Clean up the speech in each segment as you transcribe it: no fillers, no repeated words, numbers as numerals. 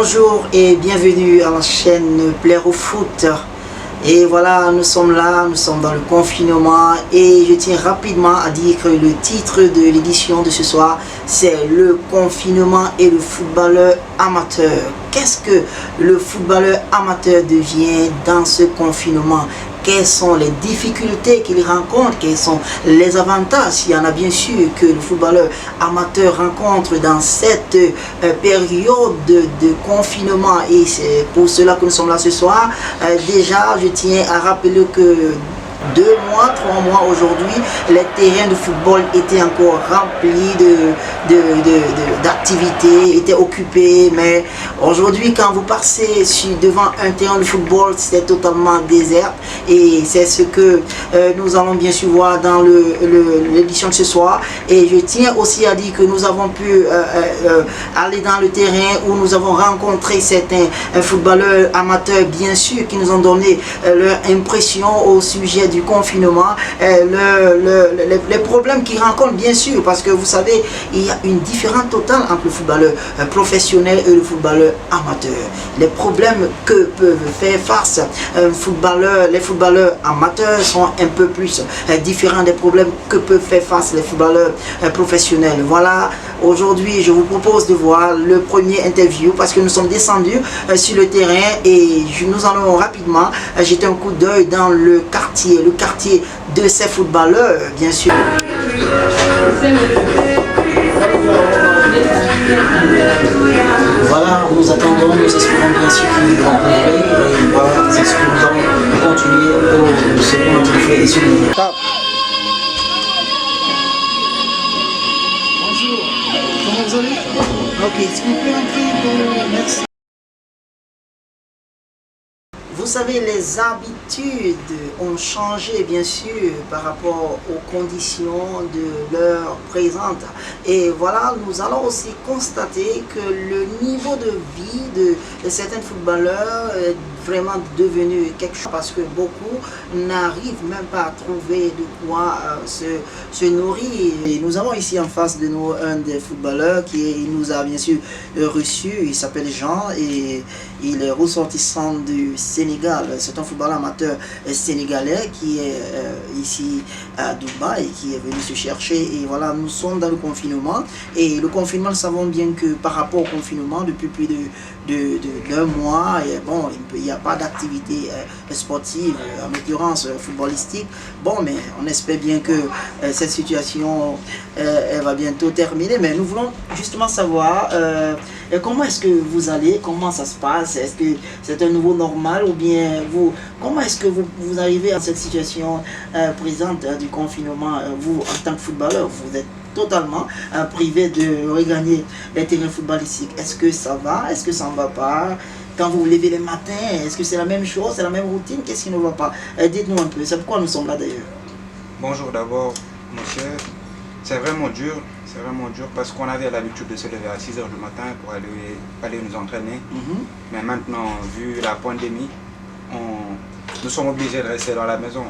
Bonjour et bienvenue à la chaîne Plaire au foot. Et voilà, nous sommes là, nous sommes dans le confinement et je tiens rapidement à dire que le titre de l'édition de ce soir, c'est le confinement et le footballeur amateur. Qu'est-ce que le footballeur amateur devient dans ce confinement? Quelles sont les difficultés qu'il rencontre? Quels sont les avantages? Il y en a bien sûr que le footballeur amateur rencontre dans cette période de confinement. Et c'est pour cela que nous sommes là ce soir. Déjà, je tiens à rappeler que 2 mois, 3 mois aujourd'hui, les terrains de football étaient encore remplis d'activités, étaient occupés. Mais aujourd'hui, quand vous passez devant un terrain de football, c'est totalement désert. Et c'est ce que nous allons bien sûr voir dans l'édition de ce soir. Et je tiens aussi à dire que nous avons pu aller dans le terrain où nous avons rencontré certains footballeurs amateurs, bien sûr, qui nous ont donné leur impression au sujet du confinement, les problèmes qu'ils rencontrent, bien sûr, parce que vous savez, il y a une différence totale entre le footballeur professionnel et le footballeur amateur. Les problèmes que peuvent faire face les footballeurs amateurs sont un peu plus différents des problèmes que peuvent faire face les footballeurs professionnels. Voilà, aujourd'hui, je vous propose de voir le premier interview parce que nous sommes descendus sur le terrain et nous allons rapidement jeter un coup d'œil dans le quartier de ces footballeurs, bien sûr. Voilà, nous attendons, nous espérons bien sûr qu'ils vont rencontrer et voilà, c'est ce que nous allons continuer au second entrefait et sur le top. Bonjour, comment vous allez? Ok, est-ce qu'on peut entrer? Merci. Vous savez, les habitudes ont changé bien sûr par rapport aux conditions de l'heure présente. Et voilà, nous allons aussi constater que le niveau de vie de certains footballeurs est vraiment devenu quelque chose parce que beaucoup n'arrivent même pas à trouver de quoi se nourrir. Et nous avons ici en face de nous un des footballeurs qui nous a bien sûr reçu. Il s'appelle Jean et il est ressortissant du Sénégal. C'est un footballeur amateur sénégalais qui est ici à Dubaï et qui est venu se chercher. Et voilà, nous sommes dans le confinement. Et le confinement, nous savons bien que par rapport au confinement, depuis plus d'un mois, et bon, il n'y a pas d'activité sportive, en l'occurrence footballistique. Bon, mais on espère bien que cette situation elle va bientôt terminer. Mais nous voulons justement savoir comment est-ce que vous allez, comment ça se passe, est-ce que c'est un nouveau normal ou bien comment est-ce que vous arrivez à cette situation présente du confinement, vous en tant que footballeur, vous êtes totalement privé de regagner les terrains footballistiques. Est-ce que ça va? Est-ce que ça ne va pas? Quand vous vous levez les matins, est-ce que c'est la même chose? C'est la même routine? Qu'est-ce qui ne va pas? Dites-nous un peu. C'est pourquoi nous sommes là d'ailleurs. Bonjour d'abord, monsieur. C'est vraiment dur parce qu'on avait l'habitude de se lever à 6 h du matin pour aller nous entraîner. Mais maintenant, vu la pandémie, nous sommes obligés de rester dans la maison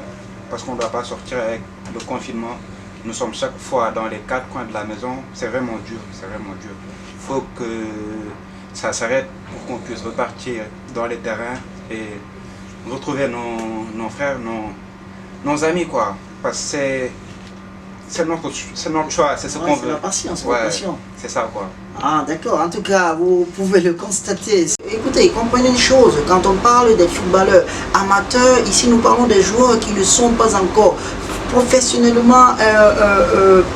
parce qu'on ne doit pas sortir avec le confinement. Nous sommes chaque fois dans les 4 coins de la maison. C'est vraiment dur, Il faut que ça s'arrête pour qu'on puisse repartir dans les terrains et retrouver nos frères, nos amis, quoi. Parce que c'est notre choix, c'est ce qu'on veut. C'est la passion, c'est la passion. C'est ça, quoi. Ah d'accord, en tout cas vous pouvez le constater. Écoutez, comprenez une chose, quand on parle des footballeurs amateurs, ici nous parlons des joueurs qui ne sont pas encore professionnellement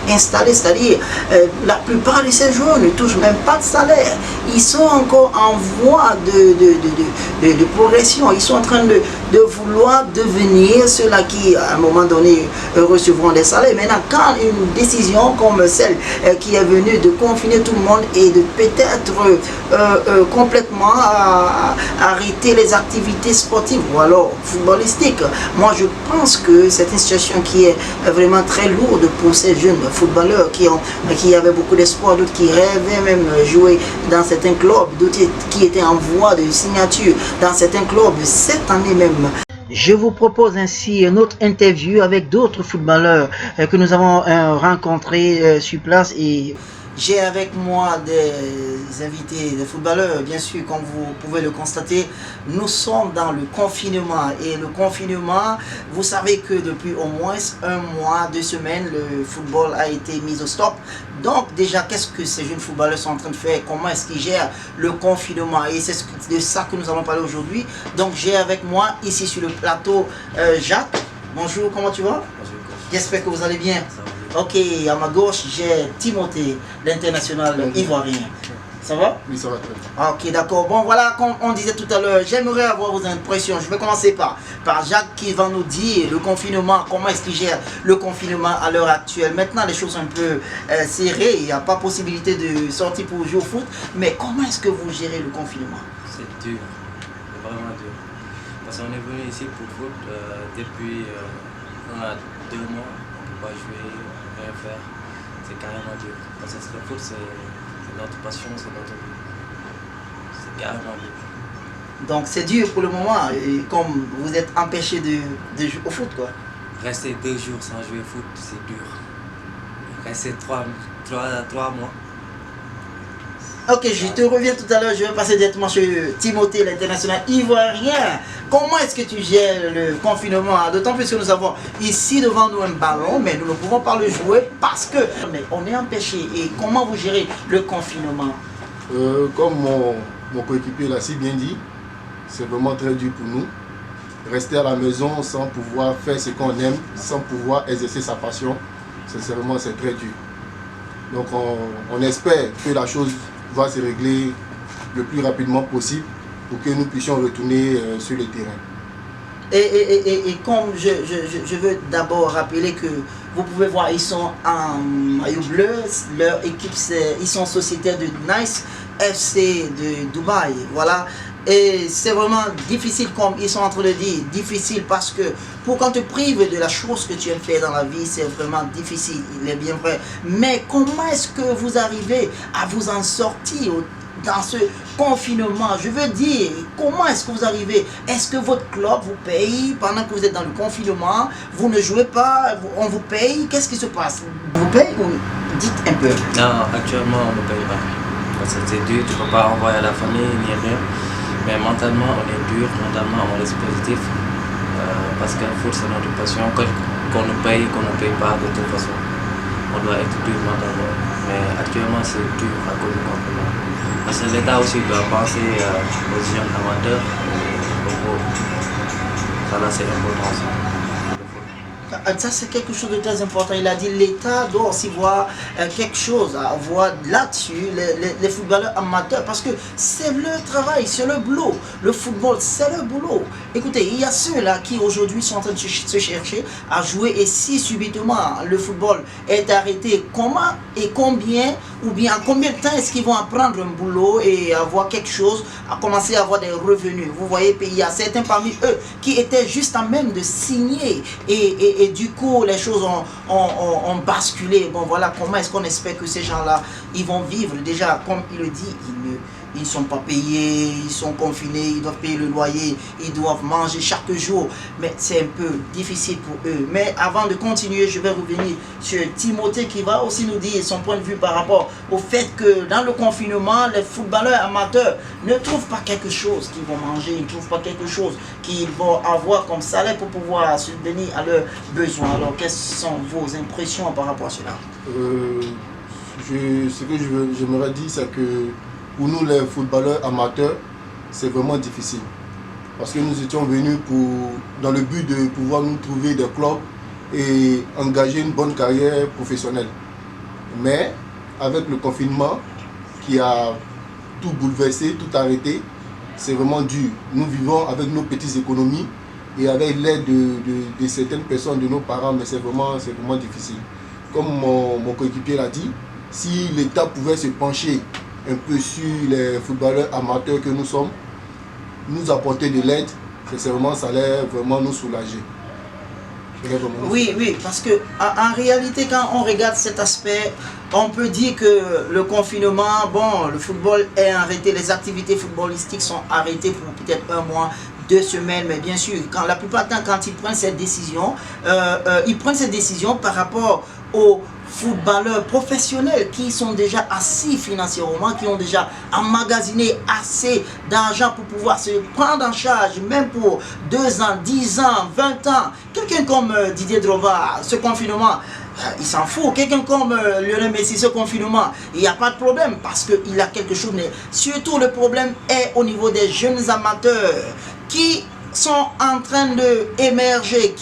installés, c'est-à-dire la plupart de ces joueurs ne touchent même pas de salaire. Ils sont encore en voie de progression, ils sont en train de vouloir devenir ceux-là qui à un moment donné recevront des salaires. Maintenant, quand une décision comme celle qui est venue de confiner tout le monde et de peut-être complètement arrêter les activités sportives ou alors footballistiques, moi je pense que c'est une situation qui est vraiment très lourde pour ces jeunes footballeurs qui avaient beaucoup d'espoir, d'autres qui rêvaient même jouer dans certains clubs, d'autres qui étaient en voie de signature dans certains clubs cette année même. Je vous propose ainsi une autre interview avec d'autres footballeurs que nous avons rencontrés sur place et J'ai avec moi des invités, des footballeurs, bien sûr, comme vous pouvez le constater. Nous sommes dans le confinement. Et le confinement, vous savez que depuis au moins un mois, 2 semaines, le football a été mis au stop. Donc déjà, qu'est-ce que ces jeunes footballeurs sont en train de faire? Comment est-ce qu'ils gèrent le confinement? Et c'est de ça que nous allons parler aujourd'hui. Donc j'ai avec moi, ici sur le plateau, Jacques. Bonjour, comment tu vas? Bonjour. J'espère que vous allez bien. Ça va bien. Ok, à ma gauche, j'ai Timothée, l'international ivoirien. Ça va? Oui, ça va très bien. Ok, d'accord. Bon, voilà, comme on disait tout à l'heure, j'aimerais avoir vos impressions. Je vais commencer par Jacques qui va nous dire le confinement, comment est-ce qu'il gère le confinement à l'heure actuelle. Maintenant, les choses sont un peu serrées, il n'y a pas possibilité de sortir pour jouer au foot. Mais comment est-ce que vous gérez le confinement? C'est dur, c'est vraiment dur. Parce qu'on est venu ici pour le foot depuis 1 à 2 mois, on ne peut pas jouer, rien faire. C'est carrément dur. Parce que le foot, c'est notre passion, c'est notre vie. C'est carrément dur. Donc c'est dur pour le moment, et comme vous êtes empêché de jouer au foot, quoi. Rester 2 jours sans jouer au foot, c'est dur. Rester 3 mois. Ok, je te reviens tout à l'heure, je vais passer directement chez Timothée, l'international ivoirien. Comment est-ce que tu gères le confinement? D'autant plus que nous avons ici devant nous un ballon, mais nous ne pouvons pas le jouer parce que mais on est empêché. Et comment vous gérez le confinement? Comme mon coéquipier l'a si bien dit, c'est vraiment très dur pour nous. Rester à la maison sans pouvoir faire ce qu'on aime, sans pouvoir exercer sa passion, sincèrement c'est très dur. Donc on espère que la chose va se régler le plus rapidement possible pour que nous puissions retourner sur le terrain. Et comme je veux d'abord rappeler que vous pouvez voir, ils sont en maillot bleu, leur équipe, ils sont sociétaires de Nice FC de Dubaï, voilà. Et c'est vraiment difficile, comme ils sont en train de dire, difficile parce que pour qu'on te prive de la chose que tu aimes faire dans la vie, c'est vraiment difficile, il est bien vrai. Mais comment est-ce que vous arrivez à vous en sortir dans ce confinement? Je veux dire, comment est-ce que vous arrivez? Est-ce que votre club vous paye pendant que vous êtes dans le confinement? Vous ne jouez pas, on vous paye? Qu'est-ce qui se passe? Vous paye ou dites un peu? Non, actuellement on ne paye pas. Parce que c'est dur, tu ne peux pas envoyer à la famille ni rien. Mais mentalement on est dur, mentalement on reste positif. Parce que le foot c'est notre passion. Qu'on nous paye, qu'on ne paye pas, de toute façon, on doit être dur mentalement. Mais actuellement c'est dur à cause du confinement. Parce que l'État aussi doit penser aux jeunes amateurs, aux pauvres. Ça là c'est important aussi. Ça c'est quelque chose de très important. Il a dit l'État doit aussi voir quelque chose à voir là-dessus, les footballeurs amateurs, parce que c'est leur travail, c'est le boulot. Le football, c'est le boulot. Écoutez, il y a ceux-là qui aujourd'hui sont en train de se chercher à jouer, et si subitement le football est arrêté, comment et combien, ou bien en combien de temps est-ce qu'ils vont apprendre un boulot et avoir quelque chose, à commencer à avoir des revenus? Vous voyez, il y a certains parmi eux qui étaient juste en même de signer, et du coup les choses ont basculé. Bon voilà, comment est-ce qu'on espère que ces gens-là ils vont vivre? Déjà, comme il le dit, ils ne sont pas payés, ils sont confinés, ils doivent payer le loyer, ils doivent manger chaque jour, mais c'est un peu difficile pour eux. Mais avant de continuer, je vais revenir sur Timothée qui va aussi nous dire son point de vue par rapport au fait que dans le confinement, les footballeurs amateurs ne trouvent pas quelque chose qu'ils vont manger, ils ne trouvent pas quelque chose qu'ils vont avoir comme salaire pour pouvoir subvenir à leurs besoins. Alors, quelles sont vos impressions par rapport à cela? Ce que j'aimerais dire, c'est que pour nous les footballeurs amateurs, c'est vraiment difficile. Parce que nous étions venus dans le but de pouvoir nous trouver des clubs et engager une bonne carrière professionnelle. Mais avec le confinement qui a tout bouleversé, tout arrêté, c'est vraiment dur. Nous vivons avec nos petites économies et avec l'aide de certaines personnes, de nos parents, mais c'est vraiment difficile. Comme mon coéquipier l'a dit, si l'État pouvait se pencher un peu sur les footballeurs amateurs que nous sommes, nous apporter de l'aide, sincèrement, ça allait vraiment nous soulager. Oui, parce que en réalité, quand on regarde cet aspect, on peut dire que le confinement, bon, le football est arrêté, les activités footballistiques sont arrêtées pour peut-être 1 mois, 2 semaines, mais bien sûr, la plupart du temps, quand ils prennent cette décision, par rapport aux footballeurs professionnels qui sont déjà assis financièrement, qui ont déjà emmagasiné assez d'argent pour pouvoir se prendre en charge, même pour 2 ans, 10 ans, 20 ans. Quelqu'un comme Didier Drogba, ce confinement, il s'en fout. Quelqu'un comme Lionel Messi, ce confinement, il n'y a pas de problème parce qu'il a quelque chose. Mais surtout, le problème est au niveau des jeunes amateurs qui sont en train d'émerger,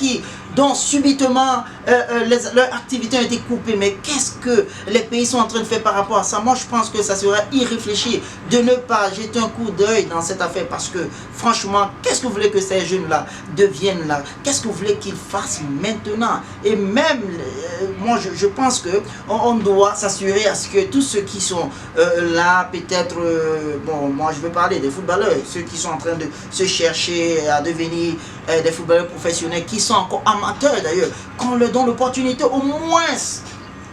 dont subitement leurs activités ont été coupées. Mais qu'est-ce que les pays sont en train de faire par rapport à ça? Moi, je pense que ça serait irréfléchi de ne pas jeter un coup d'œil dans cette affaire parce que, franchement, qu'est-ce que vous voulez que ces jeunes-là deviennent là? Qu'est-ce que vous voulez qu'ils fassent maintenant? Et même, moi, je pense qu'on doit s'assurer à ce que tous ceux qui sont là, peut-être, bon, moi, je veux parler des footballeurs, ceux qui sont en train de se chercher à devenir des footballeurs professionnels, qui sont encore amateurs d'ailleurs, qu'on leur donne l'opportunité au moins.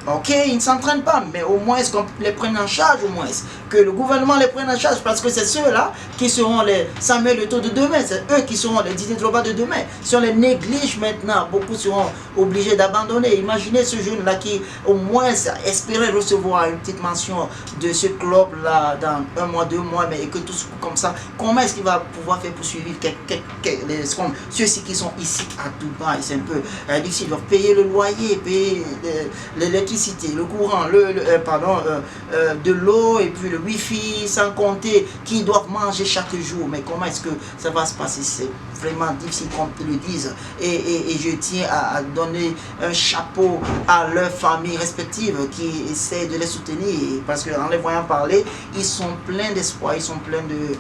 Ok, ils ne s'entraînent pas, mais au moins qu'on les prenne en charge, au moins. Que le gouvernement les prenne en charge, parce que c'est ceux-là qui seront les Samuel Eto'o de demain, c'est eux qui seront les Didier Drogba de demain. Si on les néglige maintenant, beaucoup seront obligés d'abandonner. Imaginez ce jeune-là qui, au moins, espérait recevoir une petite mention de ce club-là dans 1 mois, 2 mois, mais que tout comme ça, comment est-ce qu'il va pouvoir faire pour suivre ceux-ci qui sont ici à Dubaï? C'est un peu difficile. Ils doivent payer le loyer, payer l'électricité, le courant, de l'eau et puis le wifi, sans compter qu'ils doivent manger chaque jour. Mais comment est-ce que ça va se passer? C'est vraiment difficile qu'on te le dise. Et je tiens à donner un chapeau à leurs familles respectives qui essaient de les soutenir parce qu'en les voyant parler, ils sont pleins d'espoir, ils sont pleins de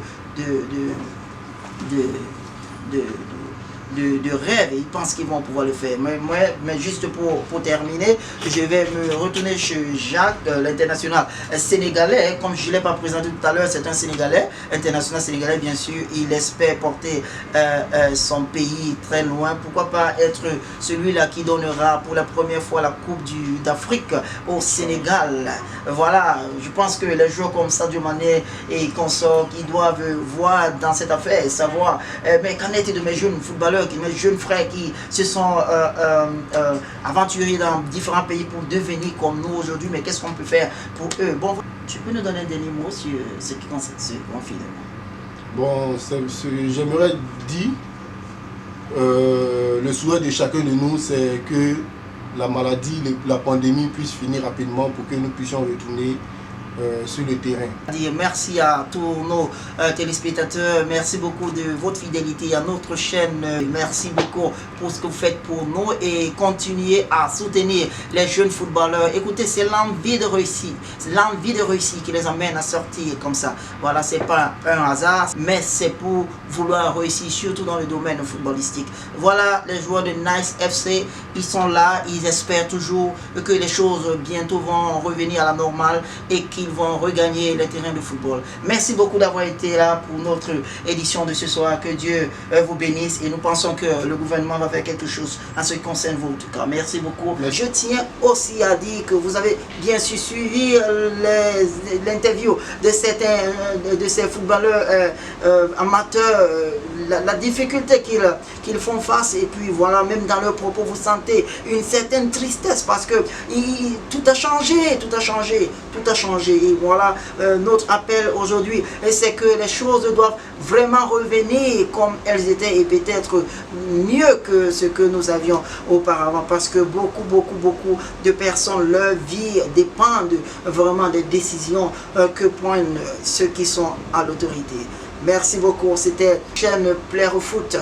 rêves et ils pensent qu'ils vont pouvoir le faire. Mais juste pour terminer, je vais me retourner chez Jacques, l'international sénégalais. Comme je ne l'ai pas présenté tout à l'heure, c'est un Sénégalais, international sénégalais bien sûr. Il espère porter son pays très loin. Pourquoi pas être celui-là qui donnera pour la première fois la Coupe d'Afrique au Sénégal. Voilà, je pense que les joueurs comme Sadio Mané et consorts qui doivent voir dans cette affaire et savoir mais qu'en est-il de mes jeunes footballeurs, mes jeunes frères qui se sont aventurés dans différents pays pour devenir comme nous aujourd'hui, mais qu'est-ce qu'on peut faire pour eux? Bon, tu peux nous donner un dernier mot sur ce qui concerne ce confinement? Bon, j'aimerais dire, le souhait de chacun de nous, c'est que la maladie, la pandémie puisse finir rapidement pour que nous puissions retourner sur le terrain. Merci à tous nos téléspectateurs, merci beaucoup de votre fidélité à notre chaîne, merci beaucoup pour ce que vous faites pour nous et continuez à soutenir les jeunes footballeurs. Écoutez, c'est l'envie de réussir, qui les amène à sortir comme ça. Voilà, c'est pas un hasard, mais c'est pour vouloir réussir, surtout dans le domaine footballistique. Voilà, les joueurs de Nice FC, ils sont là, ils espèrent toujours que les choses bientôt vont revenir à la normale et qu'ils vont regagner les terrains de football. Merci beaucoup d'avoir été là pour notre édition de ce soir. Que Dieu vous bénisse et nous pensons que le gouvernement va faire quelque chose en ce qui concerne vous en tout cas. Merci beaucoup. Je tiens aussi à dire que vous avez bien sûr suivi l'interview de certains de ces footballeurs amateurs, la difficulté qu'ils font face et puis voilà, même dans leurs propos vous sentez une certaine tristesse parce que tout a changé. Et voilà notre appel aujourd'hui, c'est que les choses doivent vraiment revenir comme elles étaient et peut-être mieux que ce que nous avions auparavant parce que beaucoup de personnes, leur vie dépend vraiment des décisions que prennent ceux qui sont à l'autorité. Merci beaucoup, c'était chaîne Plaire au Foot.